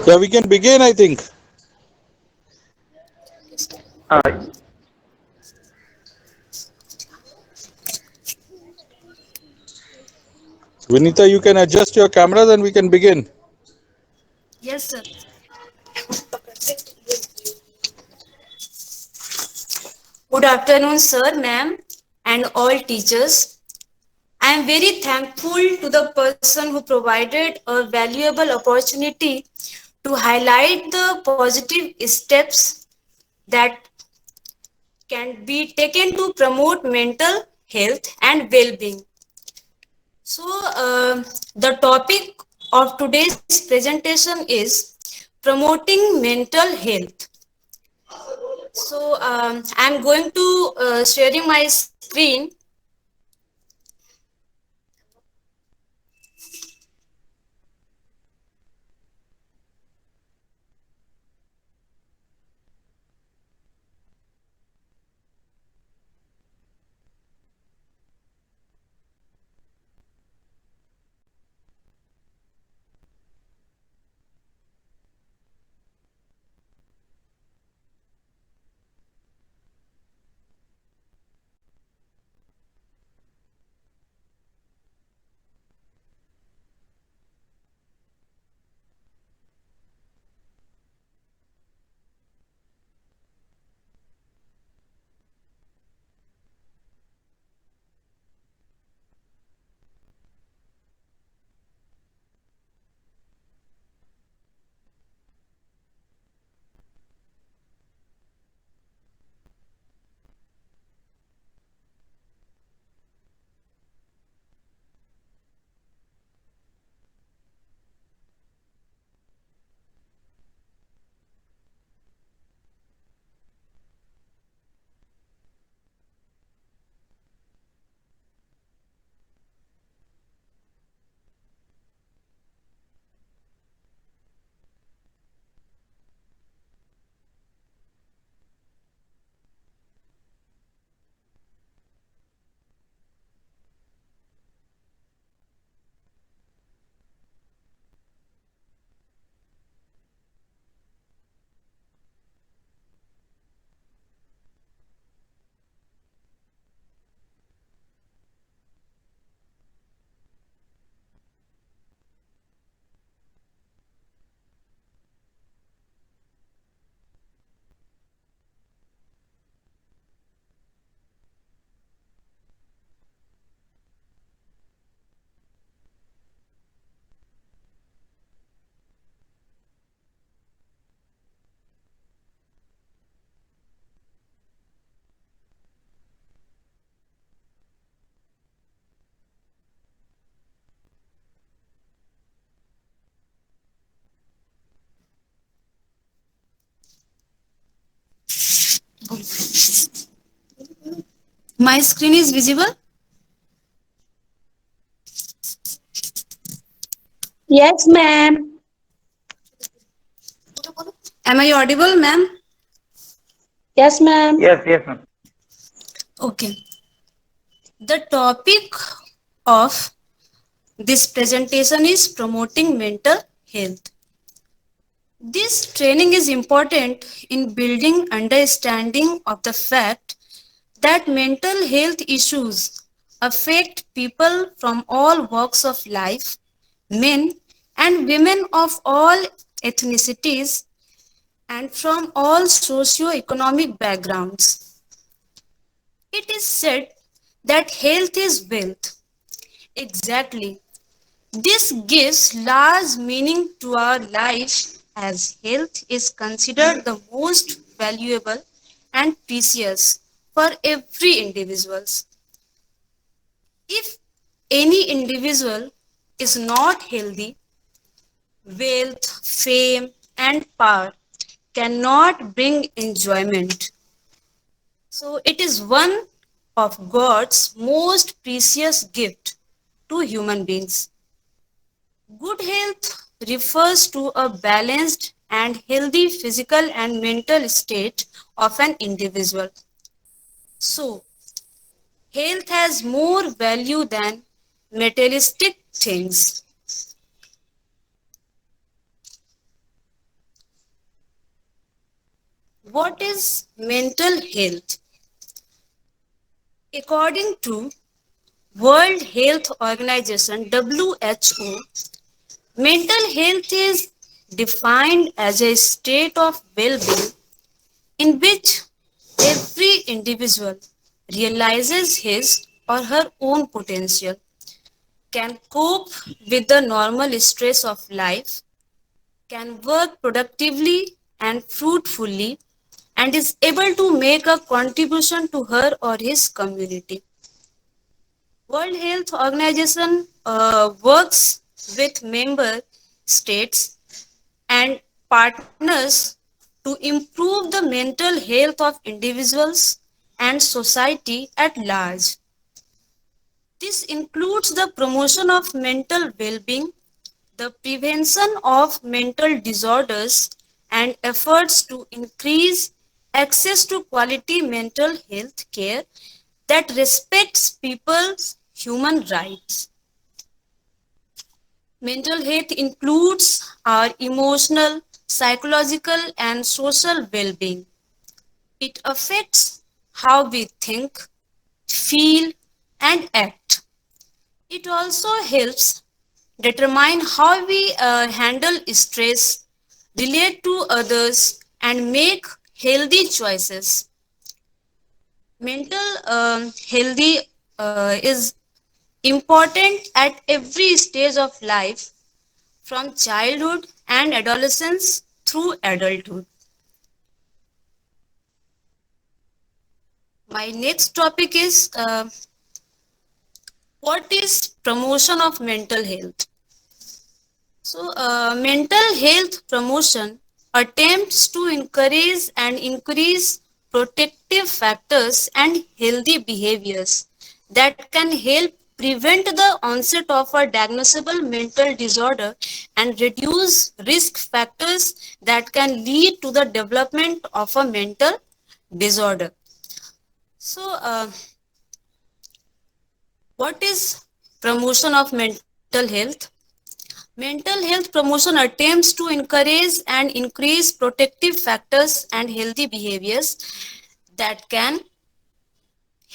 Yeah, we can begin, I think. Uh, Vinita, you can adjust your camera, then we can begin. Yes, sir. Good afternoon, sir, ma'am, and all teachers. I am very thankful to the person who provided a valuable opportunity to highlight the positive steps that can be taken to promote mental health and well-being. So, the topic of today's presentation is promoting mental health. So, I'm going to sharing my screen. My screen is visible. Yes, ma'am. Am I audible, ma'am? Yes, ma'am. yes, yes, ma'am. Okay. The topic of this presentation is promoting mental health. This training is important in building understanding of the fact that mental health issues affect people from all walks of life, men and women of all ethnicities, and from all socio-economic backgrounds. It is said that health is wealth. Exactly. This gives large meaning to our life as health is considered the most valuable and precious for every individual. If any individual is not healthy, wealth, fame, and power cannot bring enjoyment. So it is one of God's most precious gift to human beings. Good health refers to a balanced and healthy physical and mental state of an individual. So, health has more value than materialistic things. What is mental health? According to World Health Organization WHO, mental health is defined as a state of well-being in which every individual realizes his or her own potential, can cope with the normal stress of life, can work productively and fruitfully, and is able to make a contribution to her or his community. World Health Organization works with member states and partners to improve the mental health of individuals and society at large. This includes the promotion of mental well-being, the prevention of mental disorders, and efforts to increase access to quality mental health care that respects people's human rights. Mental health includes our emotional, psychological, and social well being. It affects how we think, feel, and act. It also helps determine how we handle stress, relate to others, and make healthy choices. Mental healthy is important at every stage of life from childhood and adolescence through adulthood. My next topic is what is promotion of mental health? So, mental health promotion attempts to encourage and increase protective factors and healthy behaviors that can help prevent the onset of a diagnosable mental disorder and reduce risk factors that can lead to the development of a mental disorder. So, what is promotion of mental health? Mental health promotion attempts to encourage and increase protective factors and healthy behaviors that can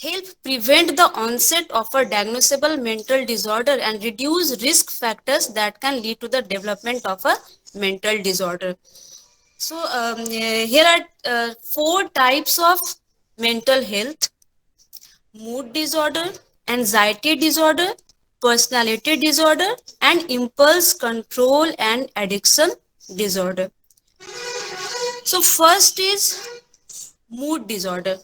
help prevent the onset of a diagnosable mental disorder and reduce risk factors that can lead to the development of a mental disorder. So, here are four types of mental health: mood disorder, anxiety disorder, personality disorder, and impulse control and addiction disorder. So, first is mood disorder.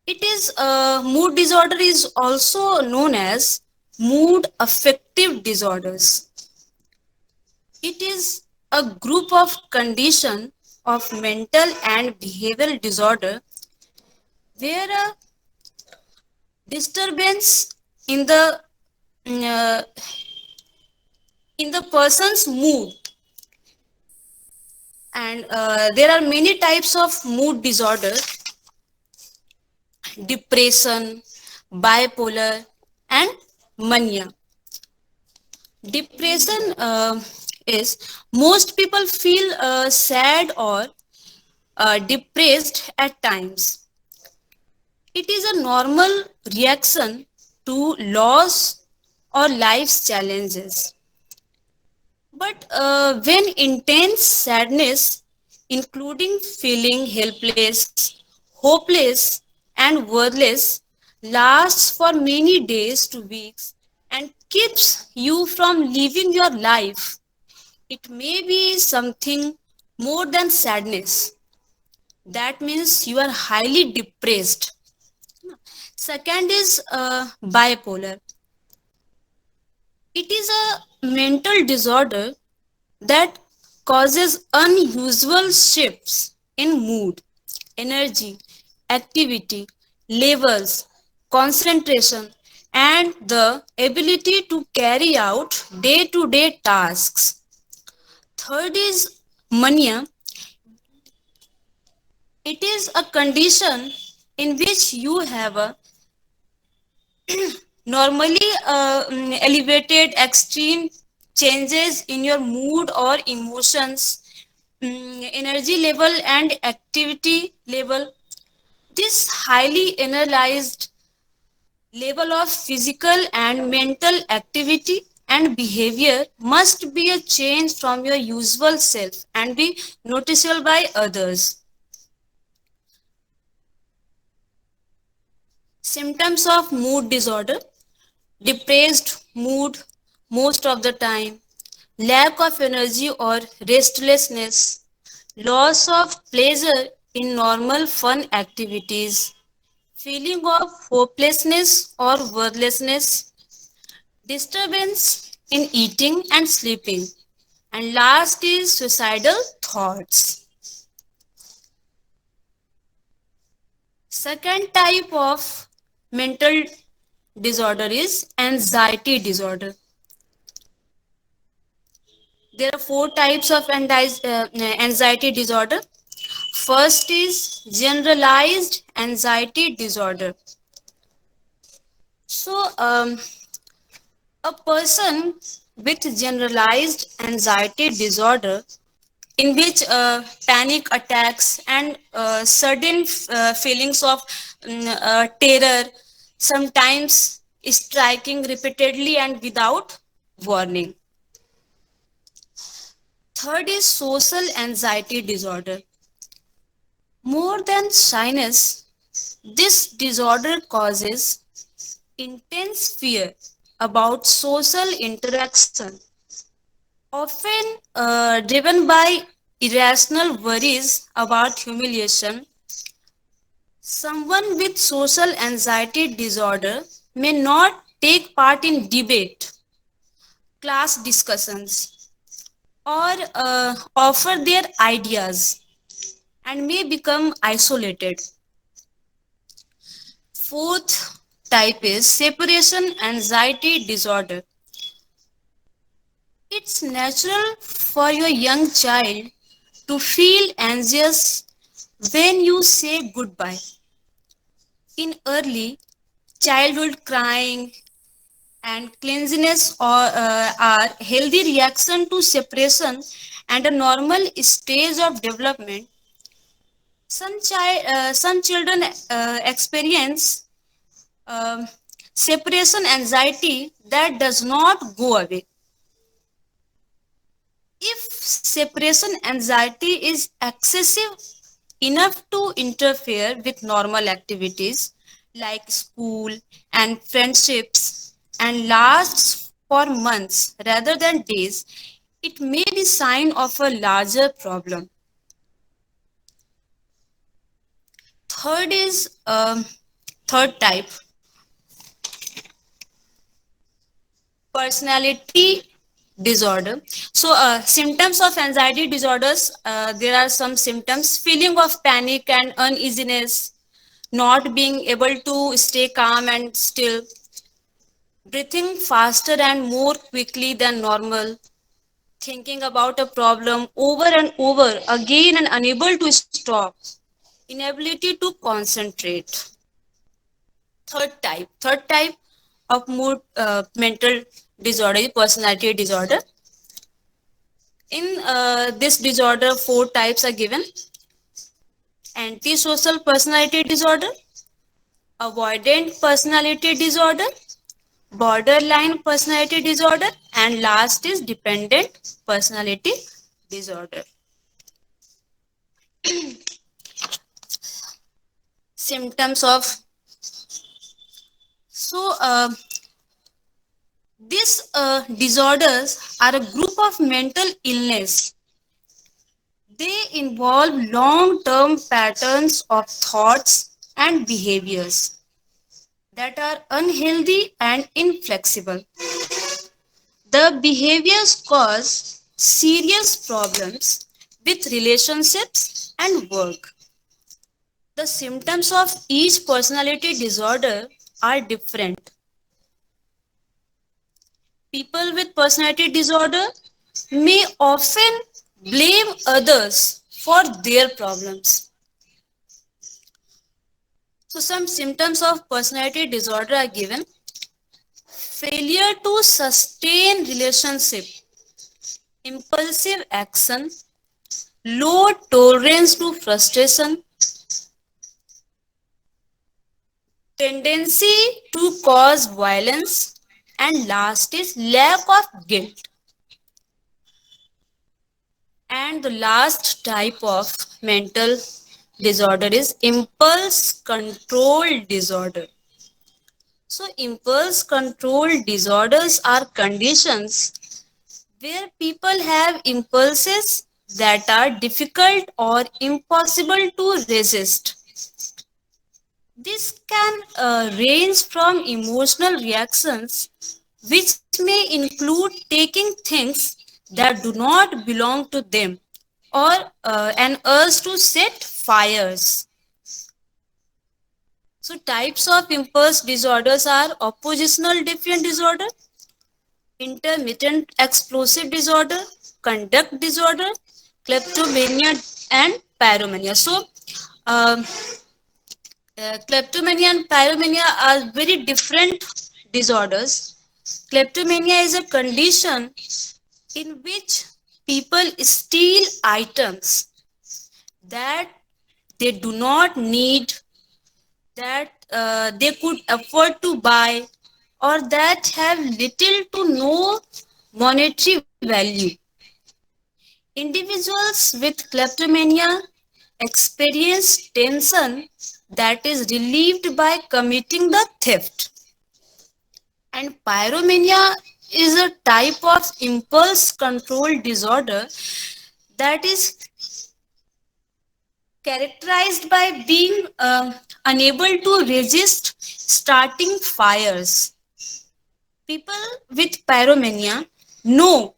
Mood disorder is also known as mood affective disorders. It is a group of condition of mental and behavioral disorder where a disturbance in the uh, in the person's mood, and there are many types of mood disorder: depression, bipolar, and mania. Depression is most people feel sad or depressed at times. It is a normal reaction to loss or life's challenges. But when intense sadness, including feeling helpless, hopeless, and worthless, lasts for many days to weeks and keeps you from living your life, it may be something more than sadness. That means you are highly depressed. Second is bipolar. It is a mental disorder that causes unusual shifts in mood, energy, activity, levels, concentration, and the ability to carry out day to day tasks. Third is mania. It is a condition in which you have a normally elevated extreme changes in your mood or emotions, energy level and activity level. This highly analyzed level of physical and mental activity and behavior must be a change from your usual self and be noticeable by others. Symptoms of mood disorder: depressed mood most of the time, lack of energy or restlessness, loss of pleasure in normal fun activities, feeling of hopelessness or worthlessness, disturbance in eating and sleeping, and last is suicidal thoughts. Second type of mental disorder is anxiety disorder. There are four types of anxiety disorder. First is generalized anxiety disorder. So, a person with generalized anxiety disorder, in which panic attacks and sudden feelings of terror, sometimes striking repeatedly and without warning. Third is social anxiety disorder. More than shyness, this disorder causes intense fear about social interaction, often driven by irrational worries about humiliation. Someone with social anxiety disorder may not take part in debate, class discussions, or offer their ideas and may become isolated. Fourth type is separation anxiety disorder. It's natural for your young child to feel anxious when you say goodbye. In early childhood, crying and cleanliness are healthy reaction to separation and a normal stage of development. Some children experience um, separation anxiety that does not go away. If separation anxiety is excessive enough to interfere with normal activities like school and friendships and lasts for months rather than days, it may be sign of a larger problem. Third is third type, personality disorder. So symptoms of anxiety disorders, there are some symptoms: feeling of panic and uneasiness, not being able to stay calm and still, breathing faster and more quickly than normal, thinking about a problem over and over again and unable to stop, inability to concentrate. Third type of mood mental disorder is personality disorder. In this disorder, four types are given: antisocial personality disorder, avoidant personality disorder, borderline personality disorder, and last is dependent personality disorder. Symptoms of so these disorders are a group of mental illness. They involve long-term patterns of thoughts and behaviors that are unhealthy and inflexible. The behaviors cause serious problems with relationships and work. The symptoms of each personality disorder are different. People with personality disorder may often blame others for their problems. So some symptoms of personality disorder are given: failure to sustain relationship, impulsive action, low tolerance to frustration, tendency to cause violence, and last is lack of guilt. And the last type of mental disorder is impulse control disorder. So, impulse control disorders are conditions where people have impulses that are difficult or impossible to resist. This can range from emotional reactions, which may include taking things that do not belong to them, or an urge to set fires. So, types of impulse disorders are oppositional defiant disorder, intermittent explosive disorder, conduct disorder, kleptomania, and pyromania. So, um, kleptomania and pyromania are very different disorders. Kleptomania is a condition in which people steal items that they do not need, that they could afford to buy, or that have little to no monetary value. Individuals with kleptomania experience tension that is relieved by committing the theft. And pyromania is a type of impulse control disorder that is characterized by being unable to resist starting fires. People with pyromania know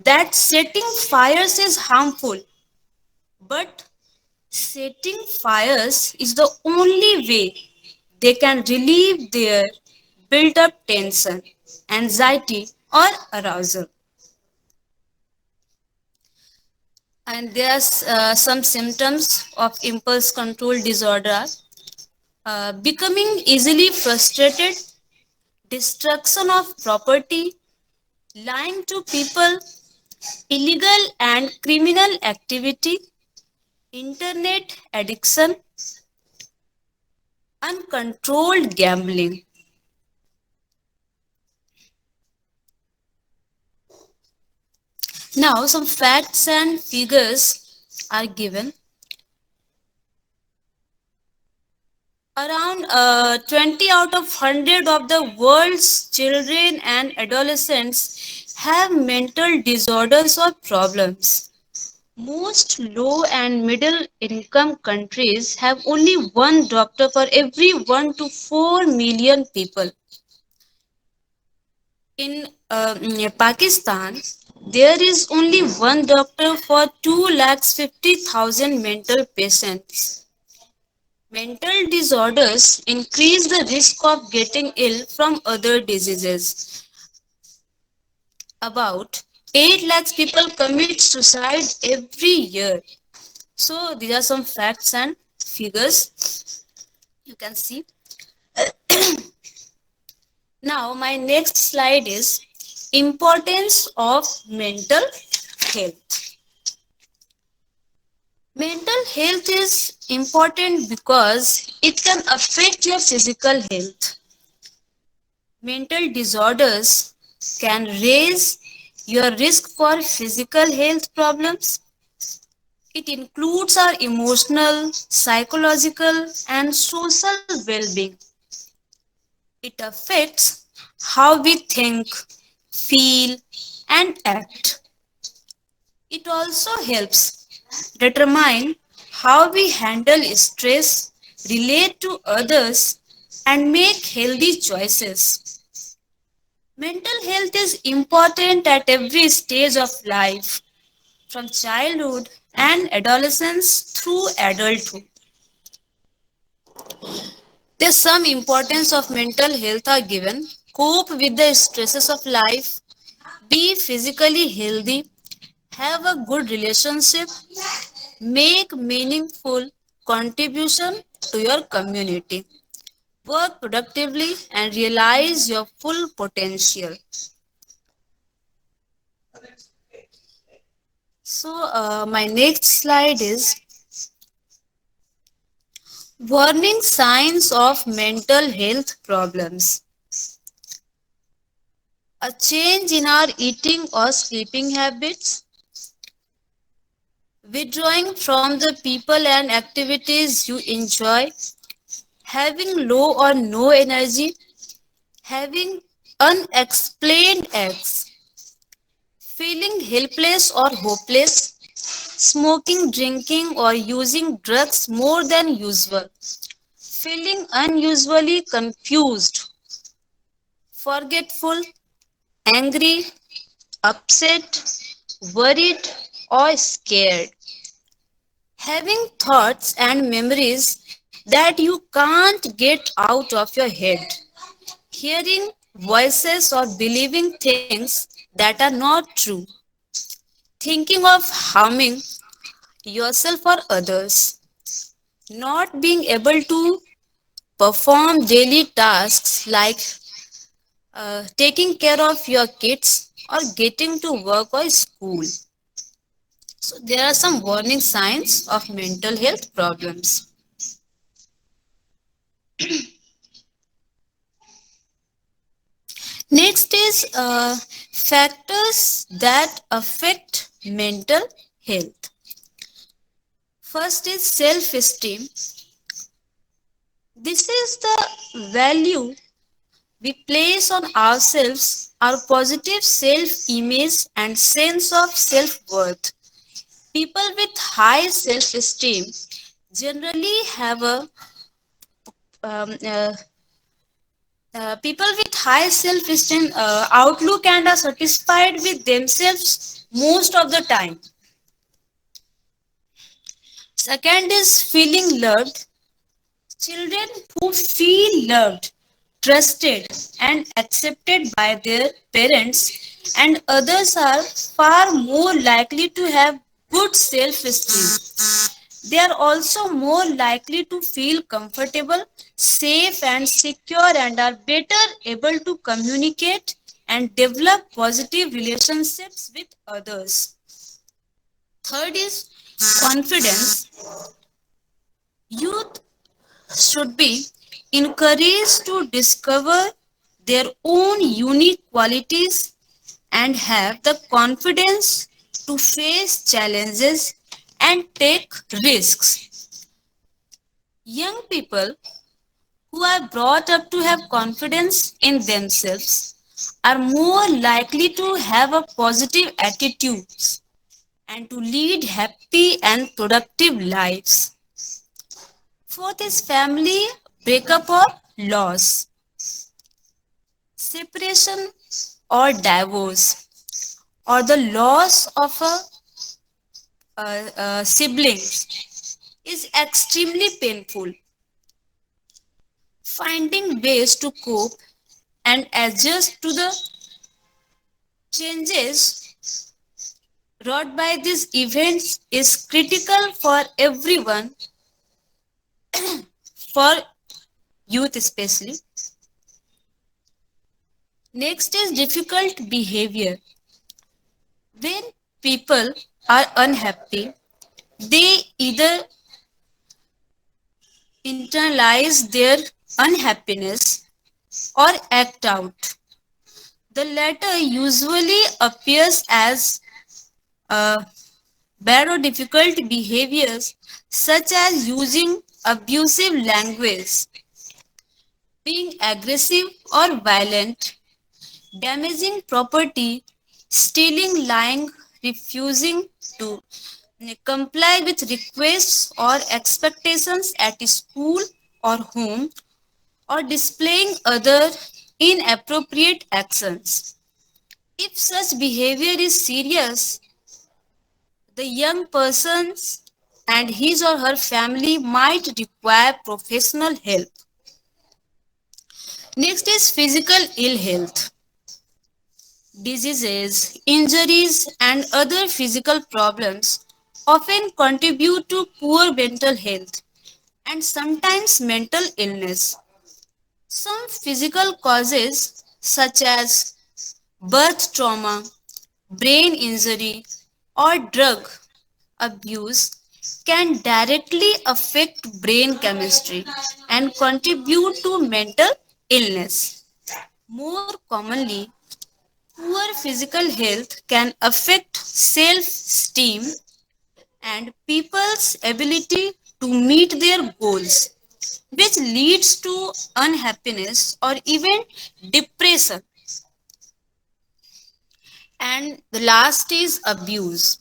that setting fires is harmful, but setting fires is the only way they can relieve their built up tension, anxiety, or arousal. And there's some symptoms of impulse control disorder: becoming easily frustrated, destruction of property, lying to people, illegal and criminal activity, internet addiction, uncontrolled gambling. Now, some facts and figures are given. Around 20 out of 100 of the world's children and adolescents have mental disorders or problems. Most low and middle income countries have only one doctor for every 1 to 4 million people. In Pakistan, there is only one doctor for 250,000 mental patients. Mental disorders increase the risk of getting ill from other diseases. About 8 lakhs people commit suicide every year. So these are some facts and figures you can see. Now my next slide is importance of mental health. Mental health is important because it can affect your physical health. Mental disorders can raise your risk for physical health problems. It includes our emotional, psychological, and social well being. It affects how we think, feel, and act. It also helps determine how we handle stress, relate to others, and make healthy choices. Mental health is important at every stage of life, from childhood and adolescence through adulthood. There's some importance of mental health are given. Cope with the stresses of life, be physically healthy, have a good relationship, make meaningful contribution to your community, work productively and realize your full potential. My next slide is warning signs of mental health problems. A change in our eating or sleeping habits, withdrawing from the people and activities you enjoy, having low or no energy, having unexplained aches, feeling helpless or hopeless, smoking, drinking, or using drugs more than usual, feeling unusually confused, forgetful, angry, upset, worried, or scared, having thoughts and memories that you can't get out of your head, hearing voices or believing things that are not true, thinking of harming yourself or others, not being able to perform daily tasks like taking care of your kids or getting to work or school. So, there are some warning signs of mental health problems. Next is factors that affect mental health. First is self esteem. This is the value we place on ourselves, our positive self image, and sense of self worth. People with high self esteem generally have a um, uh, people with high self esteem outlook and are satisfied with themselves most of the time. Second is feeling loved. Children who feel loved, trusted, and accepted by their parents and others are far more likely to have good self esteem. They are also more likely to feel comfortable, safe, and secure and are better able to communicate and develop positive relationships with others. Third is confidence. Youth should be encouraged to discover their own unique qualities and have the confidence to face challenges and take risks. Young people who are brought up to have confidence in themselves are more likely to have a positive attitude and to lead happy and productive lives. Fourth is family breakup or loss, separation or divorce, or the loss of a sibling is extremely painful. Finding ways to cope and adjust to the changes wrought by these events is critical for everyone, for youth especially. Next is difficult behavior. When people are unhappy, they either internalize their unhappiness or act out. The latter usually appears as bad or difficult behaviors such as using abusive language, being aggressive or violent, damaging property, stealing, lying, refusing to comply with requests or expectations at school or home, or displaying other inappropriate actions. If such behavior is serious, the young person's and his or her family might require professional help. Next is physical ill health. Diseases, injuries, and other physical problems often contribute to poor mental health and sometimes mental illness. Some physical causes, such as birth trauma, brain injury, or drug abuse can directly affect brain chemistry and contribute to mental illness. More commonly, poor physical health can affect self esteem and people's ability to meet their goals, which leads to unhappiness or even depression. And the last is abuse.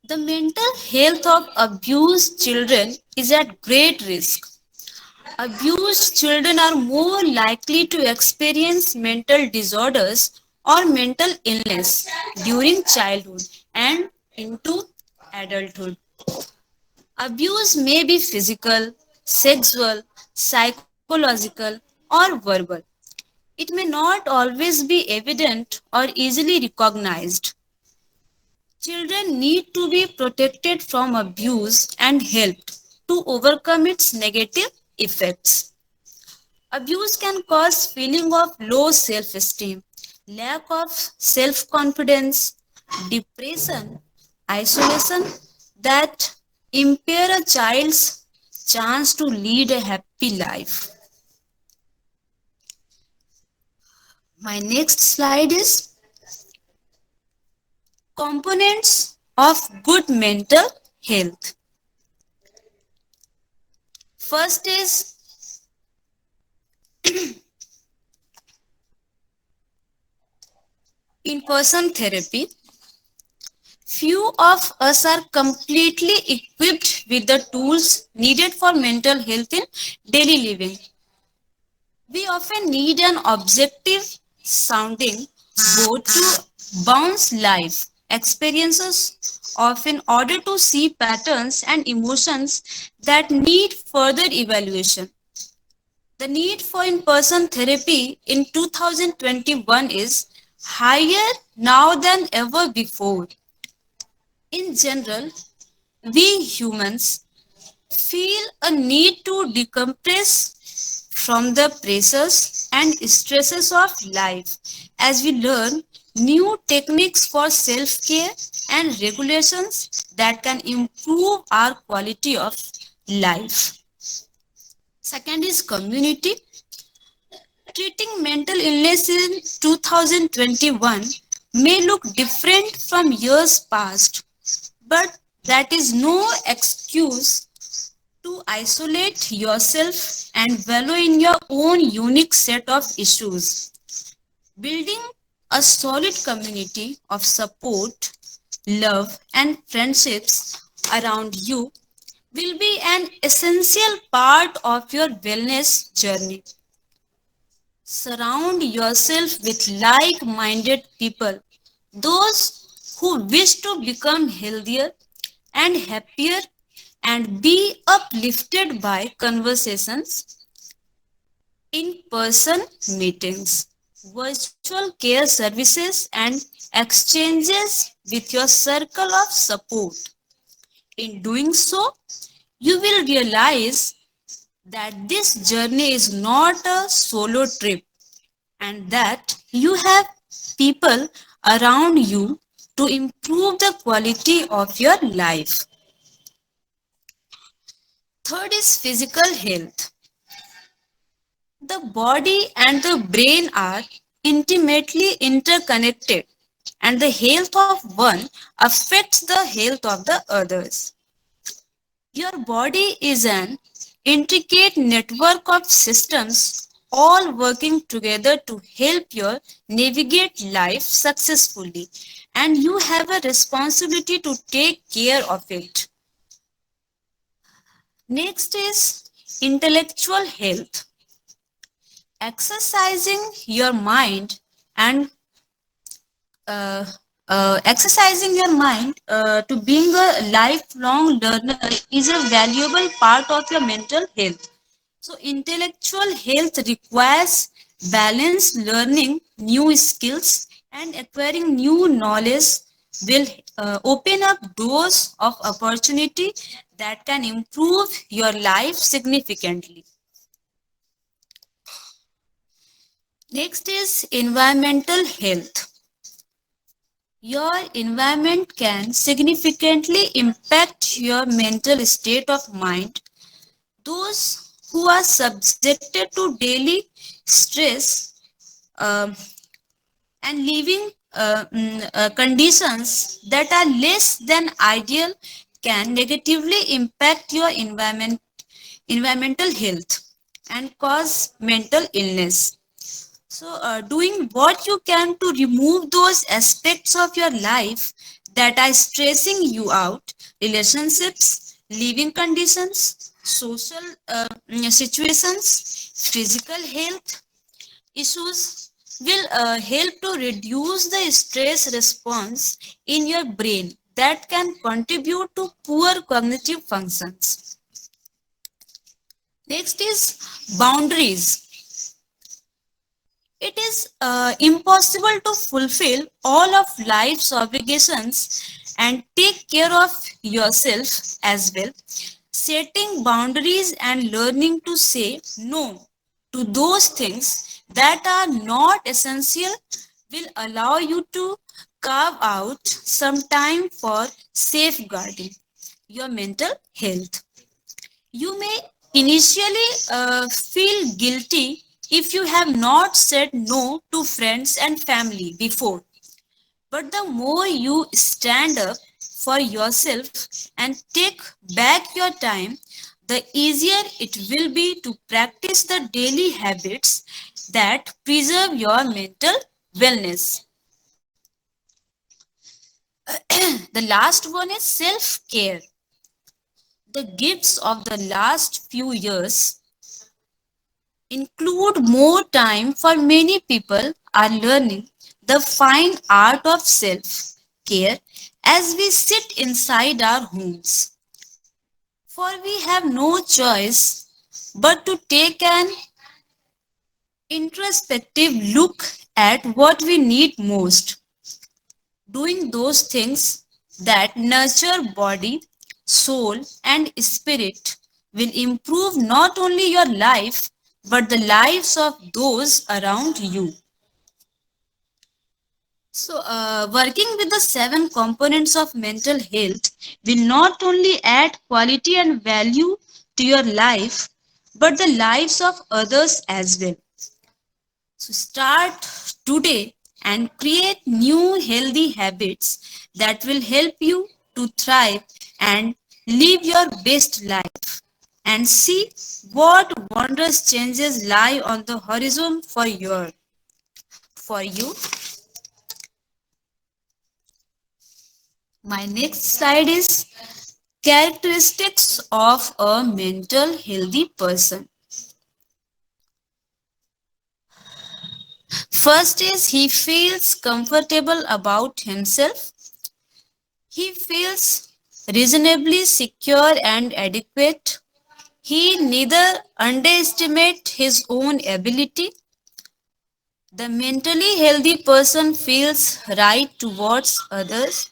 The mental health of abused children is at great risk. Abused children are more likely to experience mental disorders or mental illness during childhood and into adulthood. Abuse may be physical, sexual, psychological, or verbal. It may not always be evident or easily recognized. Children need to be protected from abuse and helped to overcome its negative effects. Abuse can cause feeling of low self-esteem, lack of self-confidence, depression, isolation that impair a child's chance to lead a happy life. My next slide is components of good mental health. First is in-person therapy. Few of us are completely equipped with the tools needed for mental health in daily living. We often need an objective sounding board to bounce life experiences off in order to see patterns and emotions that need further evaluation. The need for in-person therapy in 2021 is higher now than ever before. In general, we humans feel a need to decompress from the pressures and stresses of life as we learn new techniques for self-care and regulations that can improve our quality of life. Second is community. Treating mental illness in 2021 may look different from years past, but that is no excuse to isolate yourself and wallow in your own unique set of issues. Building a solid community of support, love, and friendships around you will be an essential part of your wellness journey. Surround yourself with like minded people, those who wish to become healthier and happier and be uplifted by conversations, in person meetings, virtual care services, and exchanges with your circle of support. In doing so, you will realize that this journey is not a solo trip and that you have people around you to improve the quality of your life. Third is physical health. The body and the brain are intimately interconnected, and the health of one affects the health of the others. Your body is an intricate network of systems all working together to help you navigate life successfully, and you have a responsibility to take care of it. Next is intellectual health. Exercising your mind and uh, exercising your mind to being a lifelong learner is a valuable part of your mental health. So intellectual health requires balanced learning new skills and acquiring new knowledge will open up doors of opportunity that can improve your life significantly. Next is environmental health. Your environment can significantly impact your mental state of mind. Those who are subjected to daily stress um, and living conditions that are less than ideal can negatively impact your environmental health and cause mental illness. So, doing what you can to remove those aspects of your life that are stressing you out, relationships, living conditions, social situations, physical health issues will help to reduce the stress response in your brain that can contribute to poor cognitive functions. Next is boundaries. It is impossible to fulfill all of life's obligations and take care of yourself as well. Setting boundaries and learning to say no to those things that are not essential will allow you to carve out some time for safeguarding your mental health. You may initially feel guilty if you have not said no to friends and family before. But the more you stand up for yourself and take back your time, the easier it will be to practice the daily habits that preserve your mental wellness. The last one is self care. The gifts of the last few years include more time for many people are learning the fine art of self care as we sit inside our homes. For we have no choice but to take an introspective look at what we need most, doing those things that nurture body, soul, and spirit will improve not only your life but the lives of those around you. So, working with the seven components of mental health will not only add quality and value to your life but the lives of others as well. So, start today and create new healthy habits that will help you to thrive and live your best life and see what wondrous changes lie on the horizon for you. My next slide is characteristics of a mental healthy person. First is he feels comfortable about himself. He feels reasonably secure and adequate. He neither underestimates his own ability. The mentally healthy person feels right towards others.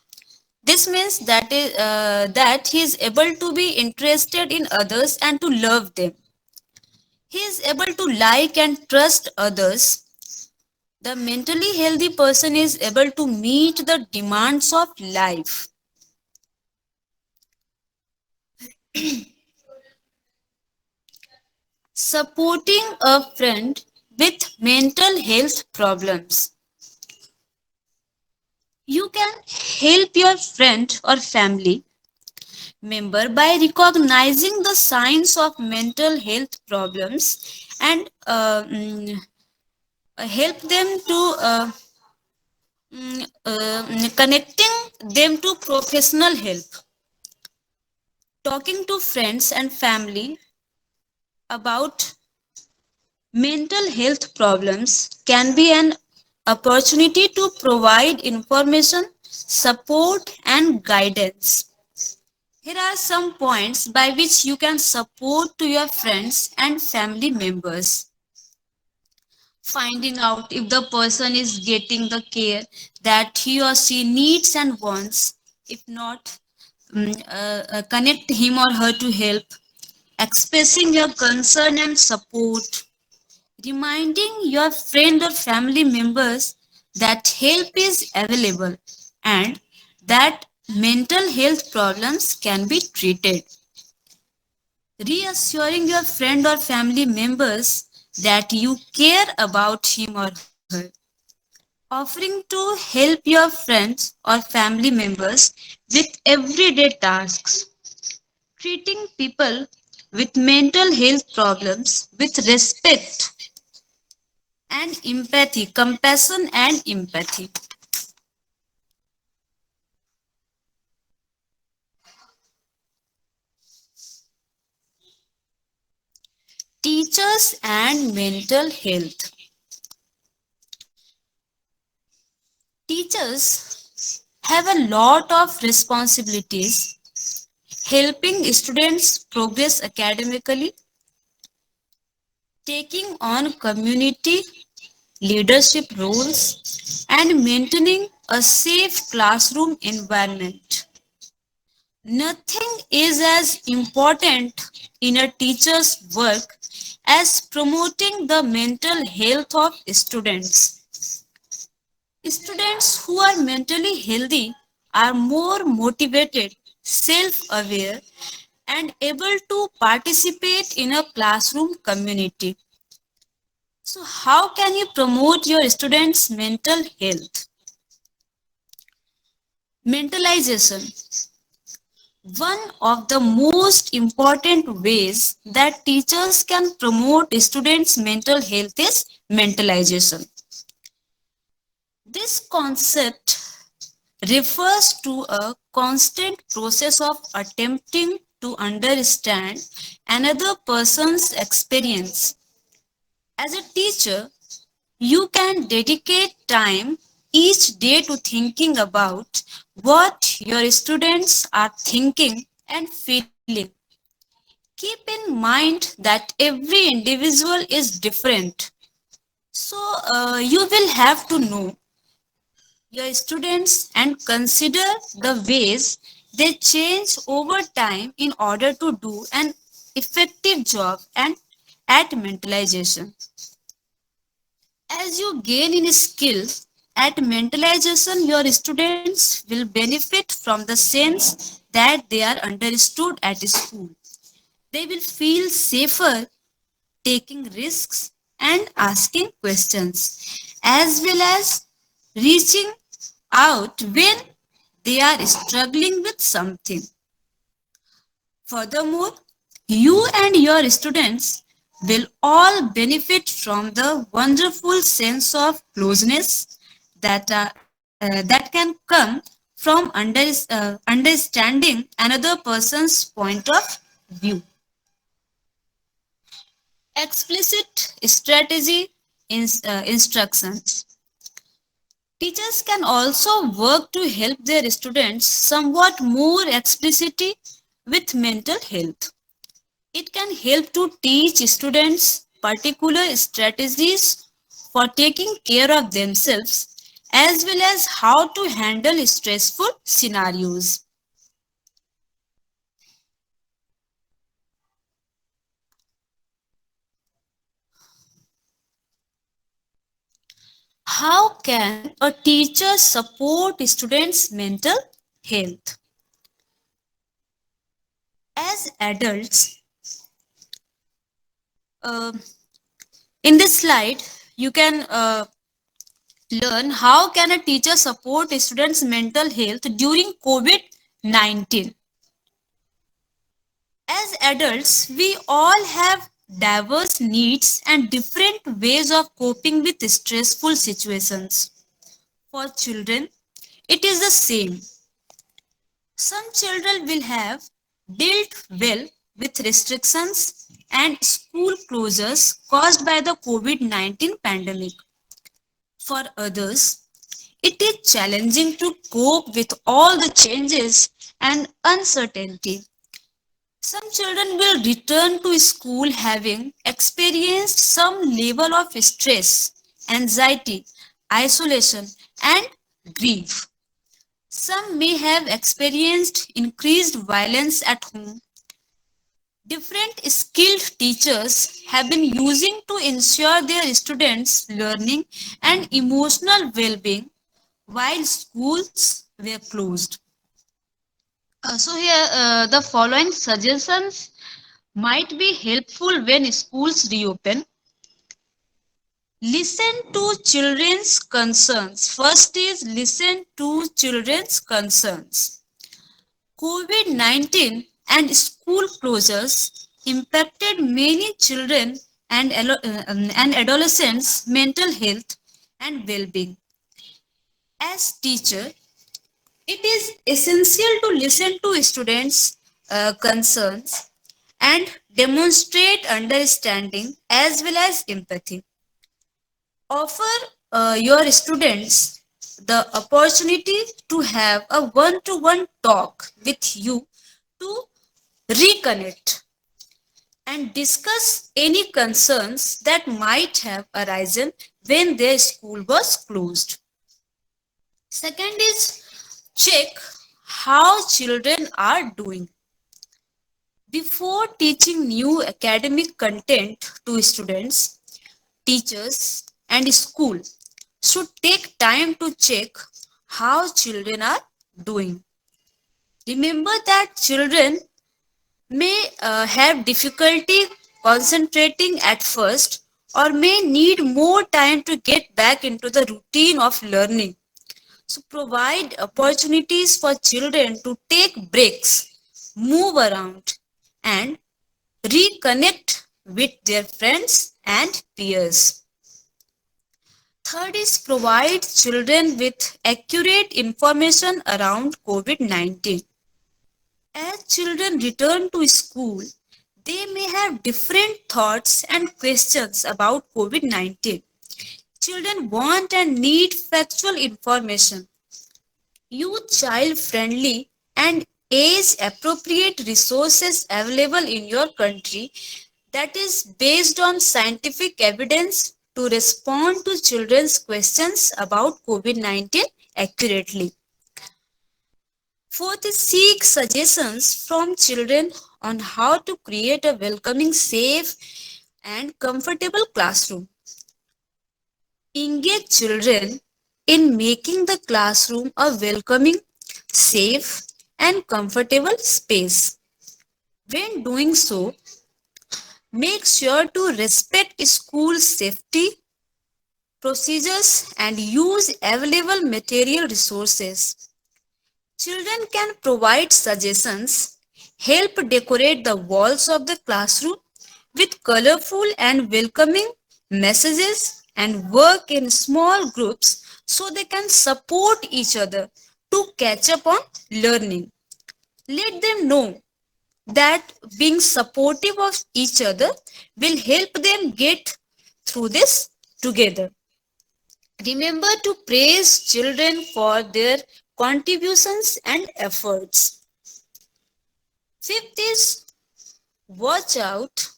This means that he is able to be interested in others and to love them. He is able to like and trust others. The mentally healthy person is able to meet the demands of life. Supporting a friend with mental health problems. You can help your friend or family member by recognizing the signs of mental health problems and help them to connecting them to professional help. Talking to friends and family about mental health problems can be an opportunity to provide information, support, and guidance. Here are some points by which you can support to your friends and family members. Finding out if the person is getting the care that he or she needs and wants. If not, connect him or her to help. Expressing your concern and support. Reminding your friend or family members that help is available and that mental health problems can be treated. Reassuring your friend or family members that you care about him or her. Offering to help your friends or family members with everyday tasks. Treating people with mental health problems with respect and empathy, compassion and empathy. Teachers and mental health. Teachers have a lot of responsibilities helping students progress academically, taking on community leadership roles, and maintaining a safe classroom environment. Nothing is as important in a teacher's work as promoting the mental health of students. Students who are mentally healthy are more motivated, self aware, and able to participate in a classroom community. So, how can you promote your students' mental health? Mentalization. One of the most important ways that teachers can promote students' mental health is mentalization. This concept refers to a constant process of attempting to understand another person's experience. As a teacher, you can dedicate time each day to thinking about what your students are thinking and feeling. Keep in mind that every individual is different. So, you will have to know your students and consider the ways they change over time in order to do an effective job and at mentalization. As you gain in skill at mentalization, your students will benefit from the sense that they are understood at school. They will feel safer taking risks and asking questions, as well as reaching out when they are struggling with something. Furthermore, you and your students will all benefit from the wonderful sense of closeness that can come from understanding another person's point of view. Explicit strategy instructions. Teachers can also work to help their students somewhat more explicitly with mental health. It can help to teach students particular strategies for taking care of themselves as well as how to handle stressful scenarios. How can a teacher support students' mental health? As adults, uh, in this slide, you can learn how can a teacher support students' mental health during COVID-19. As adults, we all have diverse needs and different ways of coping with stressful situations. For children, it is the same. Some children will have dealt well with restrictions and school closures caused by the COVID-19 pandemic. For others, it is challenging to cope with all the changes and uncertainty. Some children will return to school having experienced some level of stress, anxiety, isolation, and grief. Some may have experienced increased violence at home. Different skilled teachers have been using to ensure their students' learning and emotional well-being while schools were closed. So here the following suggestions might be helpful when schools reopen. Listen to children's concerns. First is listen to children's concerns. COVID-19 and school closures impacted many children and adolescents' mental health and well-being. As teacher, it is essential to listen to students' concerns and demonstrate understanding as well as empathy. Offer your students the opportunity to have a one-to-one talk with you to reconnect and discuss any concerns that might have arisen when their school was closed. Second is check how children are doing. Before teaching new academic content to students, teachers, and school should take time to check how children are doing. Remember that children may have difficulty concentrating at first or may need more time to get back into the routine of learning. So provide opportunities for children to take breaks, move around, and reconnect with their friends and peers. Third is provide children with accurate information around COVID-19. As children return to school, they may have different thoughts and questions about COVID-19. Children want and need factual information. Use child-friendly and age-appropriate resources available in your country that is based on scientific evidence to respond to children's questions about COVID-19 accurately. Fourth is seek suggestions from children on how to create a welcoming, safe, and comfortable classroom. Engage children in making the classroom a welcoming, safe, and comfortable space. When doing so, make sure to respect school safety procedures and use available material resources. Children can provide suggestions, help decorate the walls of the classroom with colorful and welcoming messages, and work in small groups so they can support each other to catch up on learning. Let them know that being supportive of each other will help them get through this together. Remember to praise children for their contributions and efforts. Fifth is watch out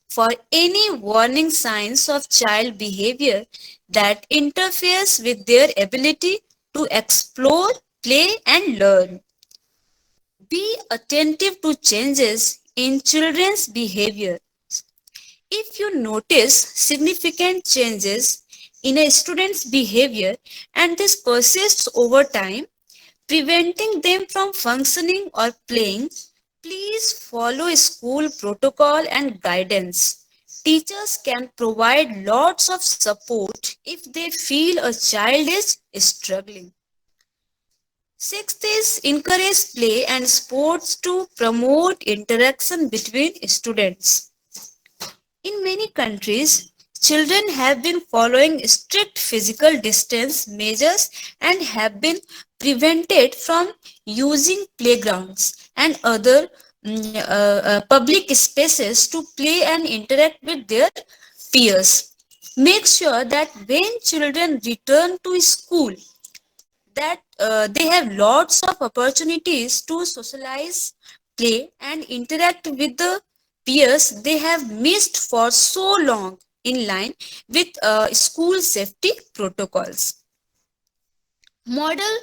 for any warning signs of child behavior that interferes with their ability to explore, play, and learn. Be attentive to changes in children's behavior. If you notice significant changes in a student's behavior and this persists over time, preventing them from functioning or playing, please follow school protocol and guidance. Teachers can provide lots of support if they feel a child is struggling. Sixth is encourage play and sports to promote interaction between students. In many countries, children have been following strict physical distance measures and have been prevented from using playgrounds and other public spaces to play and interact with their peers. Make sure that when children return to school, that they have lots of opportunities to socialize, play, and interact with the peers they have missed for so long in line with school safety protocols. Model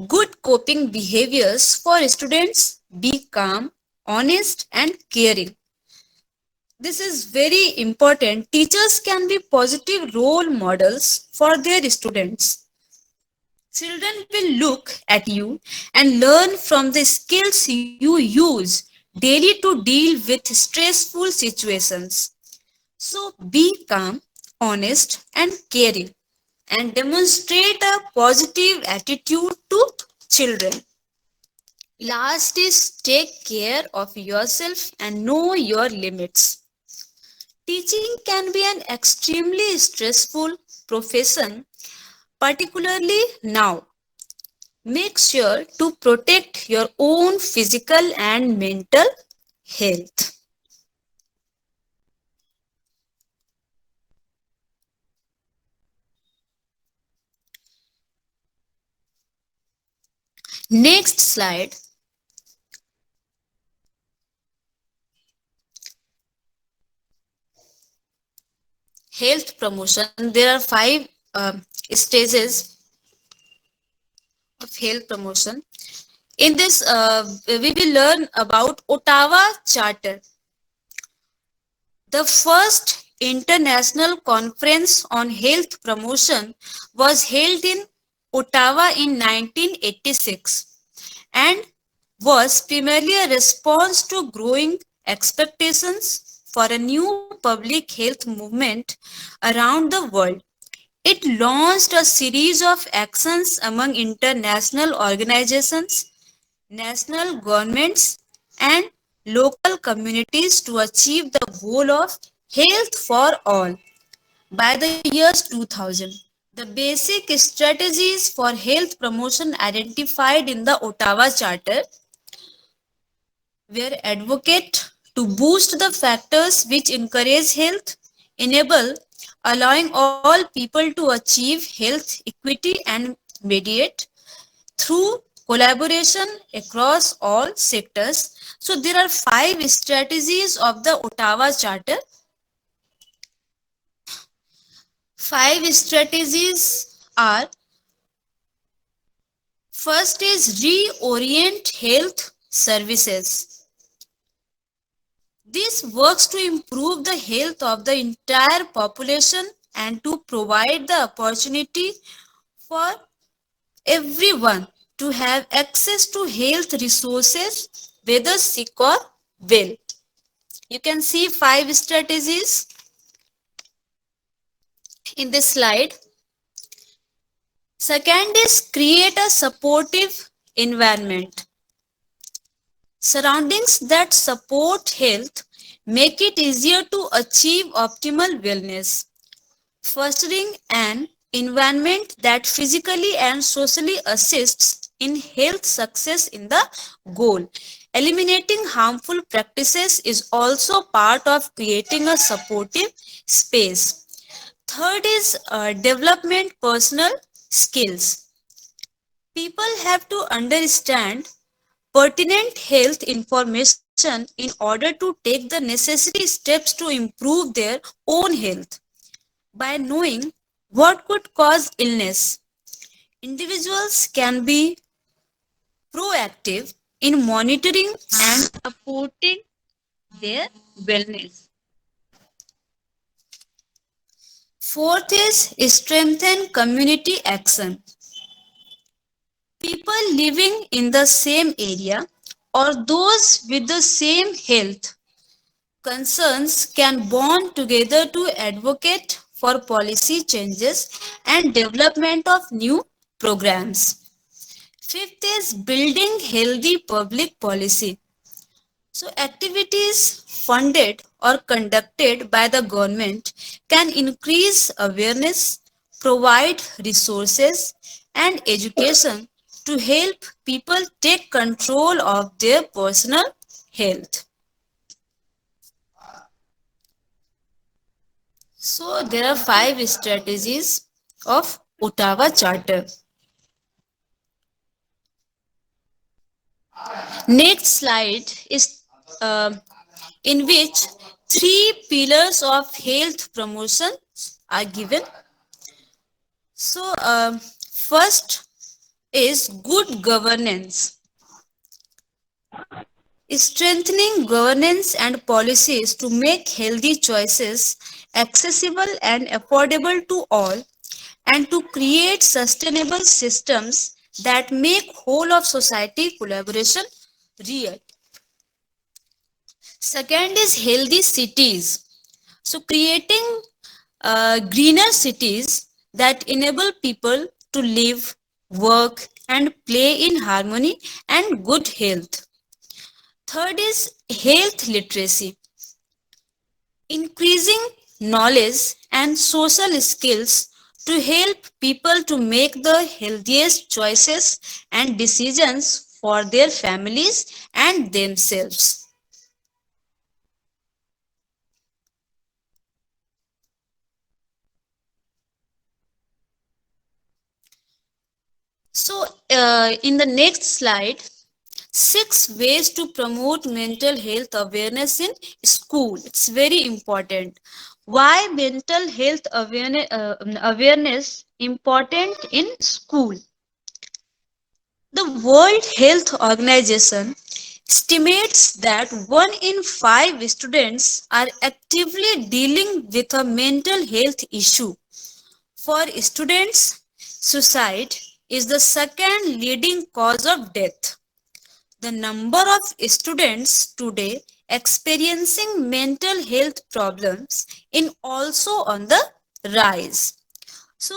good coping behaviors for students. Be calm, honest, and caring. This is very important. Teachers can be positive role models for their students. Children will look at you and learn from the skills you use daily to deal with stressful situations. So be calm, honest, and caring, and demonstrate a positive attitude to children. Last is take care of yourself and know your limits. Teaching can be an extremely stressful profession, particularly now. Make sure to protect your own physical and mental health. Next slide. Health promotion. There are five stages of health promotion. In this, we will learn about Ottawa Charter, the first international conference on health promotion was held in Ottawa in 1986 and was primarily a response to growing expectations for a new public health movement around the world. It launched a series of actions among international organizations, national governments, and local communities to achieve the goal of health for all by the years 2000. The basic strategies for health promotion identified in the Ottawa Charter were advocate to boost the factors which encourage health, enable allowing all people to achieve health equity and mediate through collaboration across all sectors. So there are five strategies of the Ottawa Charter. Five strategies are: first is reorient health services. This works to improve the health of the entire population and to provide the opportunity for everyone to have access to health resources, whether sick or well. You can see five strategies in this slide. Second is create a supportive environment. Surroundings that support health make it easier to achieve optimal wellness. Fostering an environment that physically and socially assists in health success in the goal. Eliminating harmful practices is also part of creating a supportive space. Third is development personal skills. People have to understand pertinent health information in order to take the necessary steps to improve their own health. By knowing what could cause illness, individuals can be proactive in monitoring and supporting their wellness. Fourth is strengthen community action. People living in the same area or those with the same health concerns can bond together to advocate for policy changes and development of new programs. Fifth is building healthy public policy. So activities funded or conducted by the government can increase awareness, provide resources and education to help people take control of their personal health. So there are five strategies of Ottawa Charter. Next slide is in which three pillars of health promotion are given. So first is good governance. Strengthening governance and policies to make healthy choices accessible and affordable to all and to create sustainable systems that make whole of society collaboration real. Second is healthy cities. So creating greener cities that enable people to live, work, and play in harmony and good health. Third is health literacy, increasing knowledge and social skills to help people to make the healthiest choices and decisions for their families and themselves. So, in the next slide, 6 ways to promote mental health awareness in school. It's very important. Why mental health awareness important in school? The World Health Organization estimates that 1 in 5 students are actively dealing with a mental health issue. For students, suicide is the second leading cause of death. The number of students today experiencing mental health problems is also on the rise. So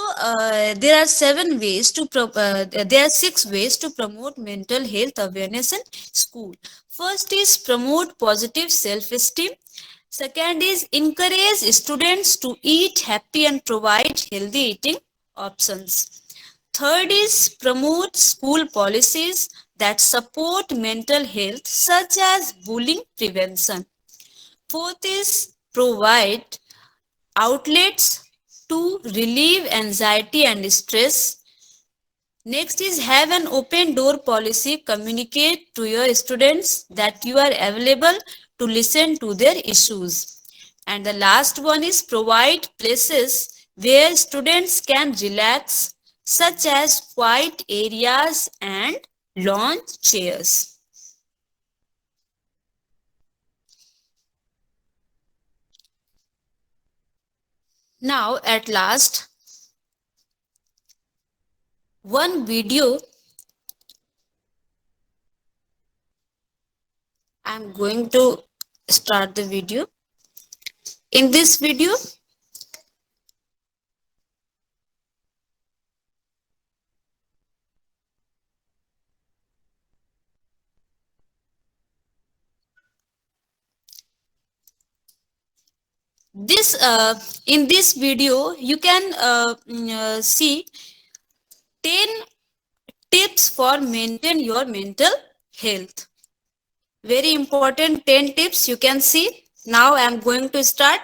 there are 7 ways to there are 6 ways to promote mental health awareness in school. First is promote positive self-esteem. Second is encourage students to eat happy and provide healthy eating options. Third is promote school policies that support mental health, such as bullying prevention. Fourth is provide outlets to relieve anxiety and stress. Next is have an open door policy. Communicate to your students that you are available to listen to their issues. And the last one is provide places where students can relax, such as quiet areas and lawn chairs. Now, at last, one video. I'm going to start the video. In this video, this in this video you can see 10 tips for maintain your mental health. Very important 10 tips you can see. Now I am going to start.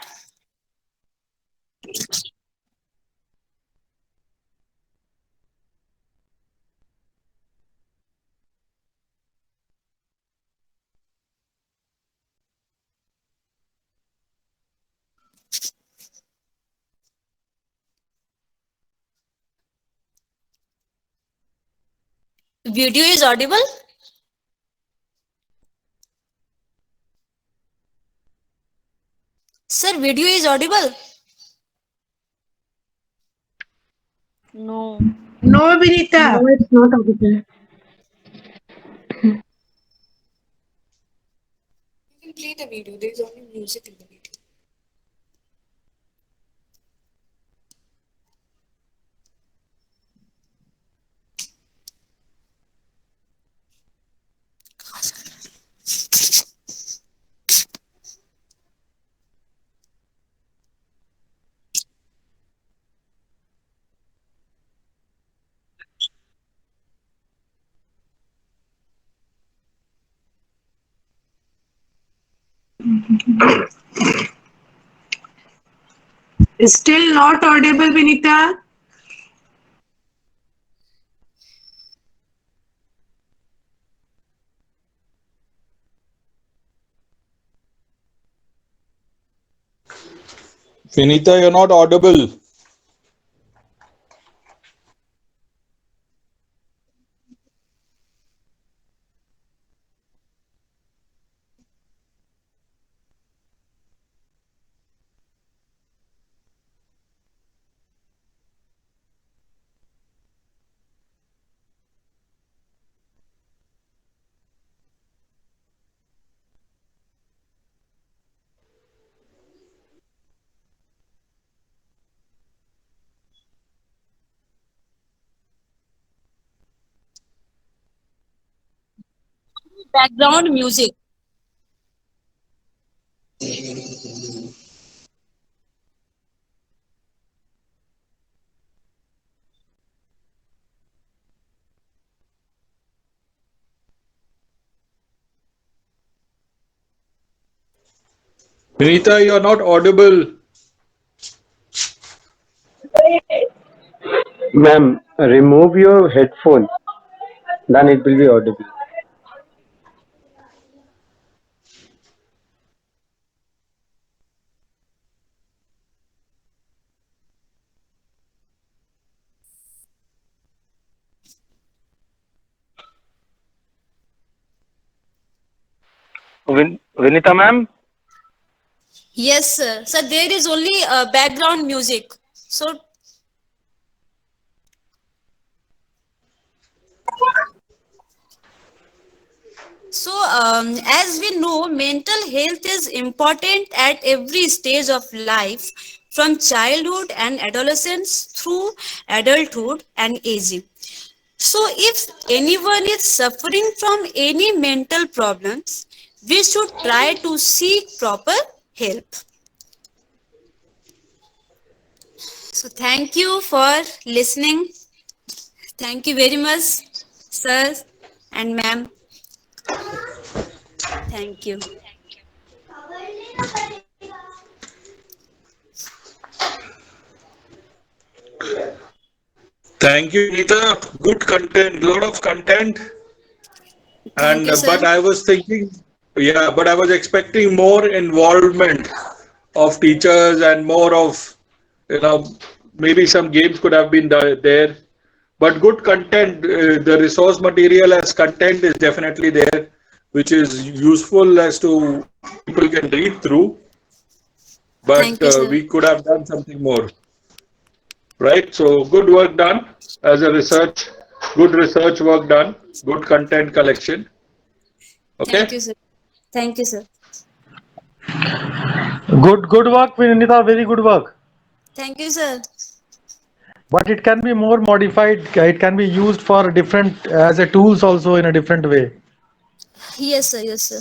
Video is audible? Sir, video is audible? No. No, Binita. No, it's not audible. You can play the video. There is only music in the video. Still not audible, Binita. Vinita, you're not audible. background music. Binita, you're not audible. Ma'am, remove your headphone, then it will be audible. Vinita ma'am? Yes, sir. So there is only background music. So, as we know, mental health is important at every stage of life, from childhood and adolescence through adulthood and aging. So, if anyone is suffering from any mental problems, we should try to seek proper help. So, thank you for listening. Thank you very much, sir and ma'am. Thank you. Thank you, Binita. Good content, lot of content. Thank And you, sir. but I was thinking, yeah, but I was expecting more involvement of teachers and more of, you know, maybe some games could have been there. But good content, the resource material as content is definitely there, which is useful as to people can read through. But Thank you, sir. we could have done something more, right? So good work done as a research, good research work done, good content collection. Thank Okay. you, sir. Thank you, sir. Good work, Vinita. Very good work. Thank you, sir. But it can be more modified. It can be used for different as a tools also in a different way. Yes, sir. Yes, sir.